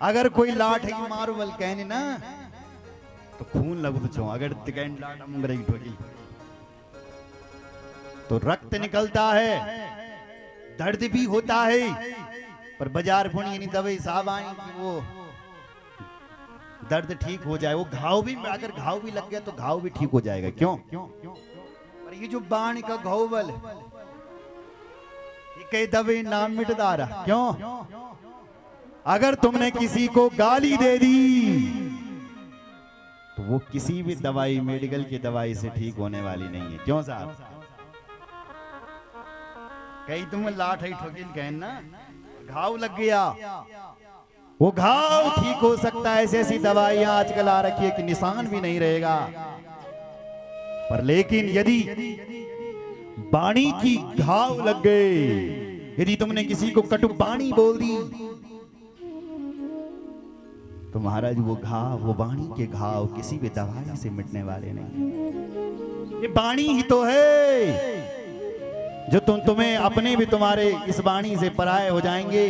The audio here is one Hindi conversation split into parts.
अगर कोई लाठ है मारो बल कहने ना तो खून लगू छो, अगर तिकैन लाठ मुंगरे की ठोकी तो रक्त निकलता है, दर्द भी होता है, पर बाजार पुणी नहीं दवाई साहब आई कि वो दर्द ठीक हो जाए। वो घाव भी, अगर घाव भी लग गया तो घाव भी ठीक हो जाएगा। क्यों? पर ये जो बाण का घाव बल ये कई दवाई नाम मिटदा रहा। क्यों? अगर तुमने किसी को गाली दे दी तो वो किसी भी दवाई, मेडिकल की दवाई से ठीक होने वाली नहीं है। क्यों साहब? कहीं तुम लाठ ही ठोकिन कहन ना, घाव लग गया, वो घाव ठीक हो सकता है। ऐसी ऐसी दवाइयां आजकल आ रखी है कि निशान भी नहीं रहेगा। पर लेकिन यदि बाणी की घाव लग गए, यदि तुमने किसी को कटु बाणी बोल दी तो महाराज वो घाव, वो बाणी के घाव किसी भी दवाई से मिटने वाले नहीं। ये बाणी ही तो है जो तुम्हें अपने भी तुम्हारे इस बाणी से पराये हो जाएंगे।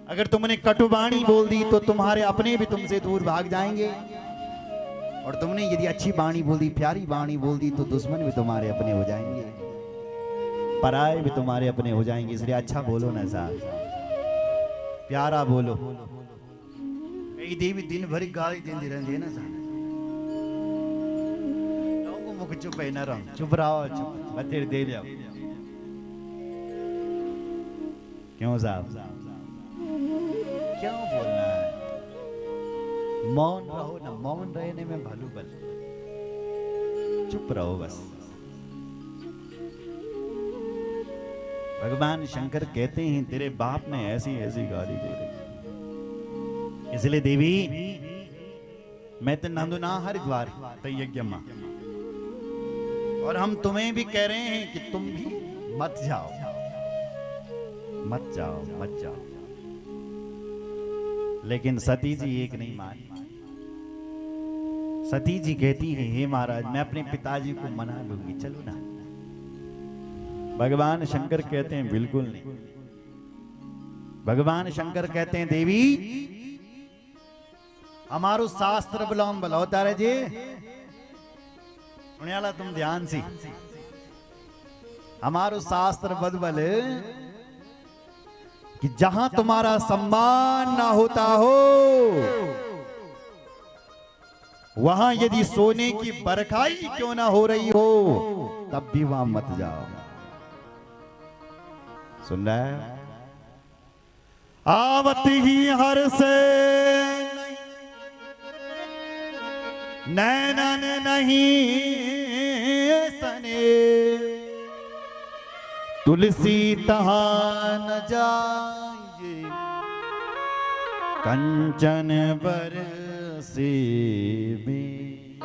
अगर तुमने कटु बाणी बोल दी तो तुम्हारे अपने भी तुमसे दूर भाग जाएंगे, और तुमने यदि अच्छी बाणी बोल दी, प्यारी बाणी बोल दी, तो दुश्मन भी तुम्हारे अपने हो जाएंगे, पराये भी तुम्हारे अपने हो जाएंगे। इसलिए अच्छा बोलो ना साहब, प्यारा बोलो। कई देवी दिन भर गाली देती रहती है ना साहब, मुख चुप है ना, रहो चुप रहो, चुप बतेर दे लिया। क्यों साहब? क्यों बोलना है? मौन रहो ना, मौन रहने में भलू बल, चुप रहो बस। भगवान शंकर कहते हैं तेरे बाप ने ऐसी ऐसी गाली दे दी, इसलिए देवी मैं तो नंदुना हरिद्वार यज्ञ मां, और हम तुम्हें भी कह रहे हैं कि तुम भी मत जाओ, मत जाओ, मत जाओ। लेकिन सती जी एक नहीं मानी। सती जी कहती है हे महाराज मैं अपने पिताजी को मना लूंगी, चलो ना। भगवान शंकर कहते हैं बिल्कुल नहीं। भगवान शंकर कहते हैं देवी हमारो शास्त्र बलौम बलौता रहे जी। सुनिए वाला तुम ध्यान से, हमारो शास्त्र बदबल कि जहां तुम्हारा सम्मान ना होता हो वहां यदि सोने की बरखाई क्यों ना हो रही हो तब भी वहां मत जाओ। सुन रहा है? आवत ही हर से नैनन नहीं सने, तुलसी तहा न जाए कंचन बरसे में।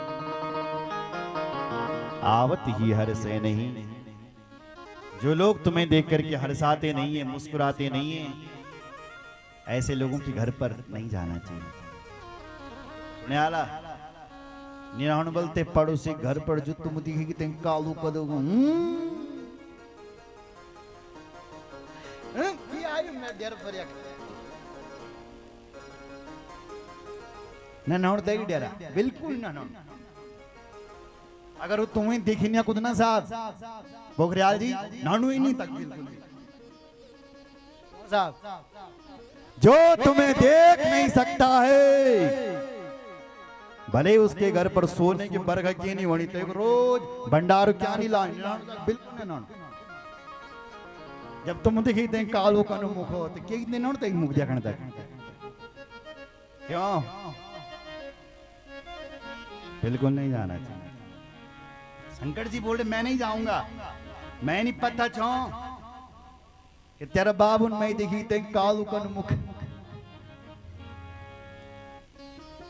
आवत ही हर से नहीं, जो लोग तुम्हें देख करके हर्षाते नहीं है, मुस्कुराते नहीं है, ऐसे लोगों के घर पर नहीं जाना चाहिए। सुने आला निराण बलते पड़ोसी घर पर जो तुम दिखेगी तें कालू कदो ना नौड़ देगी डेरा बिल्कुल ना नौड़। अगर वो तुम्हें देखिए कुछ ना साहब बोखरियाल जी नानू ही नहीं तक बिल्कुल साहब, जो तुम्हें देख नहीं सकता है भले उसके घर पर सोने की बरगद की नहीं होनी तो रोज भंडार क्या नहीं लाए बिल्कुल ना। जब तुम देखी थे कालो का मुख हो तो के दिन नौड़ तक मुख देखने तक क्यों बिल्कुल नहीं जाना चाहिए। शंकर जी बोले मैं नहीं जाऊंगा, मैं नहीं पता छो कि तेरा बाबू मैं देखी थे कालू का मुख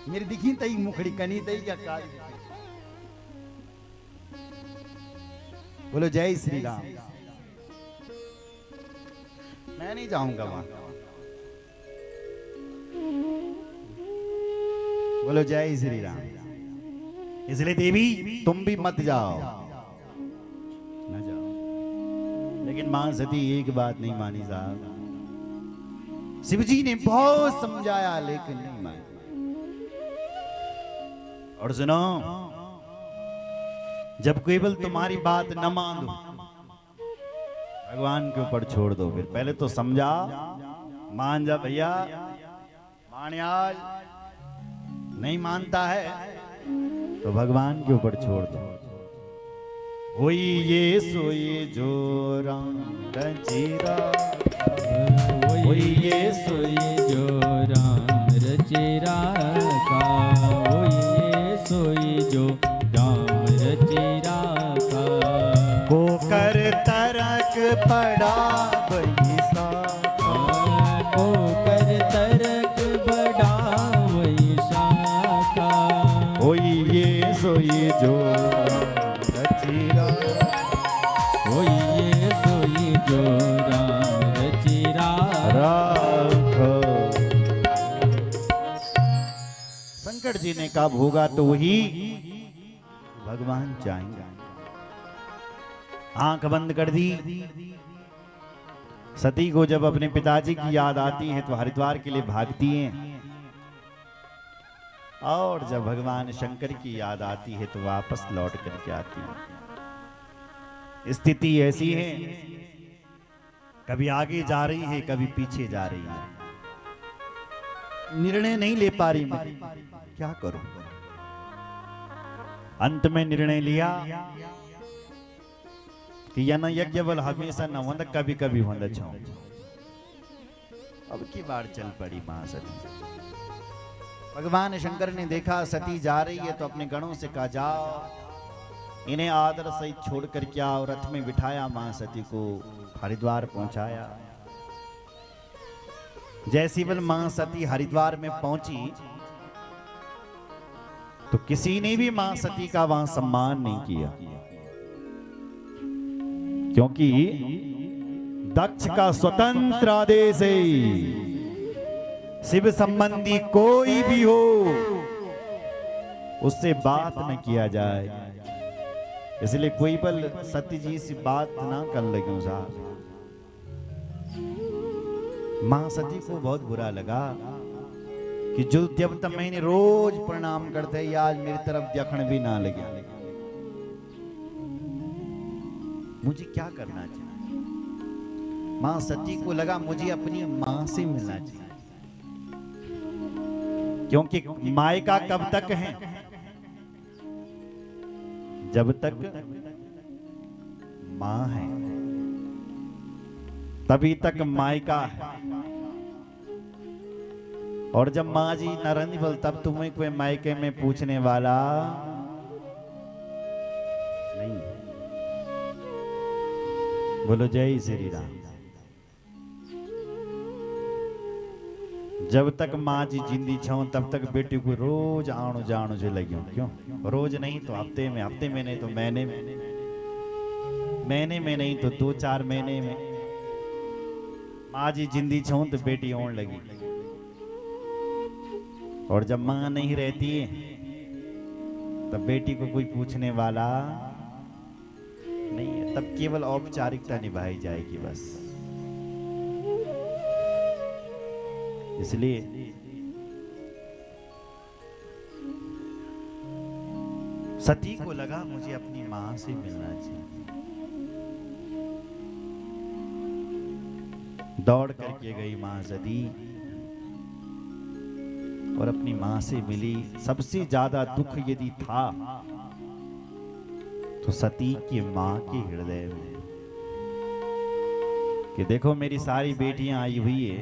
मेरी दिखी तई मुखड़ी कनी तई क्या काली। बोलो जय श्री राम। मैं नहीं जाऊंगा वहां। बोलो जय श्री राम। इसलिए देवी तुम भी मत जाओ, न जाओ। लेकिन मां सती एक बात नहीं मानी साहब, शिवजी ने बहुत समझाया लेकिन नहीं मानी। और सुनो, जब केवल तुम्हारी बात न मान दो, भगवान के ऊपर छोड़ दो। फिर पहले तो समझा, मान जा भैया, मान आज, नहीं मानता है तो भगवान के ऊपर छोड़ दो। होई ये सोई जो राम रचिरा, होई ये सोई जो राम रचिरा का, होई ये सोई जो राम रचिरा का। को कर तरक पड़ा बैसा, को कर तरक बड़ा वैसा का। होई ये सोई जो रचिरा, होई ये सोई जो राम रचिरा राखो। शंकर जी ने कहा होगा तो वही भगवान चाहेंगे। आंख बंद कर दी। सती को जब अपने पिताजी की याद आती है तो हरिद्वार के लिए भागती हैं, और जब भगवान शंकर की याद आती है तो वापस लौट करके आती है। स्थिति ऐसी है, कभी आगे जा रही है, कभी पीछे जा रही है, निर्णय नहीं ले पा रही। मैं क्या करूं? अंत में निर्णय लिया कि यन यज्ञ बल हमेशा न होता, कभी कभी होता छो। अब की बार चल पड़ी मां सती। भगवान शंकर ने देखा सती जा रही है तो अपने गणों से कहा, जाओ इन्हें आदर सहित छोड़ कर क्या, और रथ में बिठाया, मां सती को हरिद्वार पहुंचाया। जैसी बल मां सती हरिद्वार में पहुंची तो किसी ने भी मां सती का वहां सम्मान नहीं किया, क्योंकि दक्ष का स्वतंत्र आदेश है, शिव संबंधी कोई भी हो उससे बात न किया जाए। इसलिए कोई बल सती जी से बात ना कर लगी साहब। मां सती को बहुत बुरा लगा कि जो देवता मैंने रोज प्रणाम करते ही आज मेरी तरफ देखने भी ना लगे। मुझे क्या करना चाहिए? मां सती को लगा मुझे अपनी मां से मिलना चाहिए, क्योंकि मायका कब तक है? जब तक मां है तभी तक मायका है, और जब मां जी नरंज बल तब तुम्हें कोई मायके में पूछने वाला नहीं। बोलो जय श्री राम। जब तक माँ जी जिंदी छो तब तक बेटी को रोज आणु जाणु जो लगियो। क्यों? रोज नहीं तो हफ्ते में, हफ्ते में नहीं तो महीने में, महीने में नहीं तो 2-4 महीने में माँ जी जिंदी छो तो बेटी ओण लगी। और जब माँ नहीं रहती है तब बेटी को कोई पूछने वाला नहीं है, तब केवल औपचारिकता निभाई जाएगी बस। इसलिए सती को लगा मुझे अपनी मां से मिलना चाहिए। दौड़ करके गई मां सती और अपनी मां से मिली। सबसे ज्यादा दुख यदि था तो सती की मां के हृदय में, कि देखो मेरी सारी बेटियां आई हुई है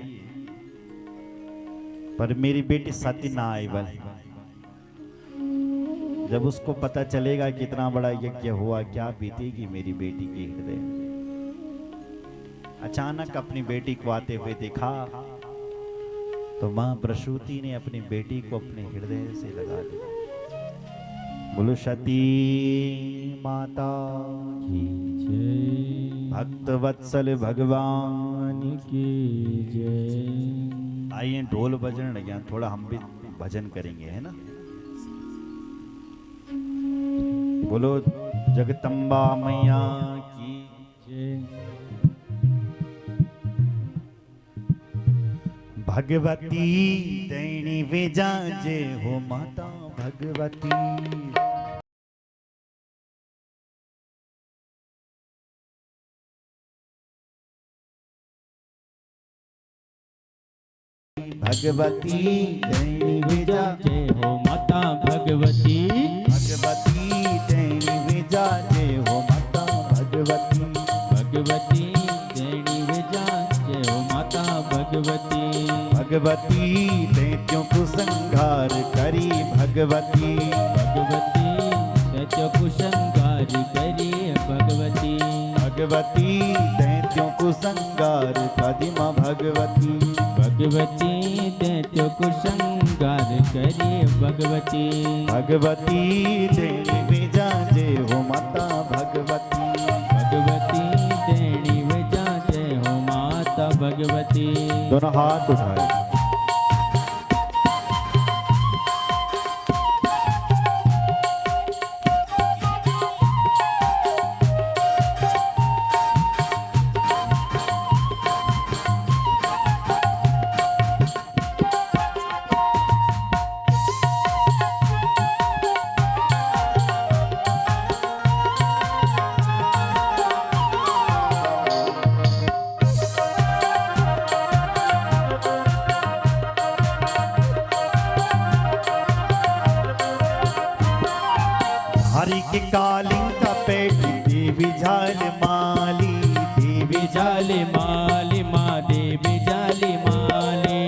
पर मेरी बेटी सती ना आई बल। जब उसको पता चलेगा कितना बड़ा यज्ञ हुआ, क्या बीतेगी मेरी बेटी के हृदय में। अचानक अपनी बेटी को आते हुए देखा तो मां प्रसूति ने अपनी बेटी को अपने हृदय से लगा दिया। बोलो सती माता की जय, भक्त वत्सल भगवान की जय। आइए ढोल बजने लगे, थोड़ा हम भी भजन करेंगे, है ना। बोलो जगदम्बा मैया की जय। भगवती तेणी विजाजे हो माता भगवती। भगवती तेणी विजाजे जय हो माता भगवती। भगवती तेणी विजाजे हो माता भगवती। भगवती तेणी विजा जय हो माता भगवती। भगवती दैत्यों को संहार करी भगवती। भगवती सत्य कुशंगार करी भगवती। भगवती दैत्यों को संहार करी माँ भगवती। भगवती दैत्य कुशंगार करी भगवती। भगवती तेणी विजाजे हो माता भगवती। भगवती तेणी विजा जय हो माता भगवती। दोनों हाथ उठाए। हरि के कालिंग का पेट देवी झाल माली। देवी जाली माली माँ देवी जाली माली।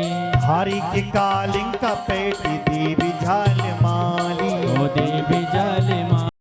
हरि के कालिंग का पेट देवी झाल